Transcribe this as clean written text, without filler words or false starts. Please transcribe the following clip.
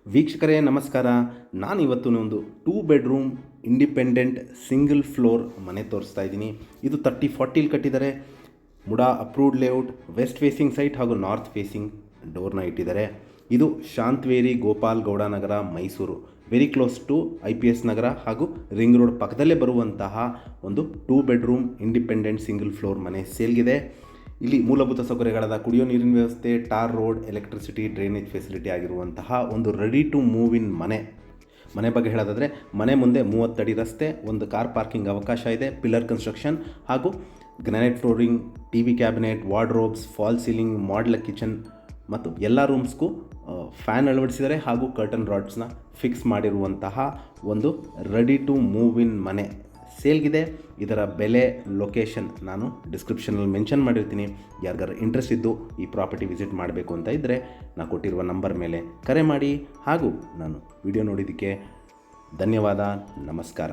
ವೀಕ್ಷಕರೇ ನಮಸ್ಕಾರ. ನಾನಿವತ್ತು ಒಂದು 2 ಬೆಡ್ರೂಮ್ ಇಂಡಿಪೆಂಡೆಂಟ್ ಸಿಂಗಲ್ ಫ್ಲೋರ್ ಮನೆ ತೋರಿಸ್ತಾ ಇದ್ದೀನಿ. ಇದು 30-40 ಕಟ್ಟಿದ್ದಾರೆ. MUDA approved layout, west facing site ಹಾಗೂ ನಾರ್ತ್ ಫೇಸಿಂಗ್ ಡೋರ್ನ ಇಟ್ಟಿದ್ದಾರೆ. ಇದು Shantaveri Gopal Gowda Nagar, Mysore, very close to IPS Nagar ಹಾಗೂ ರಿಂಗ್ ರೋಡ್ ಪಕ್ಕದಲ್ಲೇ ಬರುವಂತಹ ಒಂದು 2 ಬೆಡ್ರೂಮ್ ಇಂಡಿಪೆಂಡೆಂಟ್ ಸಿಂಗಲ್ ಫ್ಲೋರ್ ಮನೆ ಸೇಲ್ಗಿದೆ. ಇಲ್ಲಿ ಮೂಲಭೂತ ಸೌಕರ್ಯಗಳಾದ ಕುಡಿಯೋ ನೀರಿನ ವ್ಯವಸ್ಥೆ, tar road, electricity, drainage facility ಆಗಿರುವಂತಹ ಒಂದು ರೆಡಿ ಟು ಮೂವ್ ಇನ್ ಮನೆ ಬಗ್ಗೆ ಹೇಳೋದಾದರೆ, ಮನೆ ಮುಂದೆ 30 ಅಡಿ ರಸ್ತೆ, ಒಂದು ಕಾರ್ ಪಾರ್ಕಿಂಗ್ ಅವಕಾಶ ಇದೆ, ಪಿಲ್ಲರ್ ಕನ್ಸ್ಟ್ರಕ್ಷನ್ ಹಾಗೂ granite flooring, TV cabinet, wardrobes, fall ceiling, modular kitchen ಮತ್ತು ಎಲ್ಲ ರೂಮ್ಸ್ಗೂ ಫ್ಯಾನ್ ಅಳವಡಿಸಿದ್ದಾರೆ ಹಾಗೂ ಕರ್ಟನ್ ರಾಡ್ಸ್ನ ಫಿಕ್ಸ್ ಮಾಡಿರುವಂತಹ ಒಂದು ರೆಡಿ ಟು ಮೂವ್ ಇನ್ ಮನೆ ಸೇಲ್ಗಿದೆ. ಇದರ ಬೆಲೆ, ಲೊಕೇಶನ್ ನಾನು ಡಿಸ್ಕ್ರಿಪ್ಷನಲ್ಲಿ ಮೆನ್ಷನ್ ಮಾಡಿರ್ತೀನಿ. ಯಾರಿಗಾರು ಇಂಟ್ರೆಸ್ಟ್ ಇದ್ದು ಈ ಪ್ರಾಪರ್ಟಿ ವಿಸಿಟ್ ಮಾಡಬೇಕು ಅಂತ ಇದ್ದರೆ ನಾನು ಕೊಟ್ಟಿರುವ ನಂಬರ್ ಮೇಲೆ ಕರೆ ಮಾಡಿ. ಹಾಗೂ ನಾನು ವಿಡಿಯೋ ನೋಡಿದ್ದಕ್ಕೆ ಧನ್ಯವಾದ. ನಮಸ್ಕಾರ.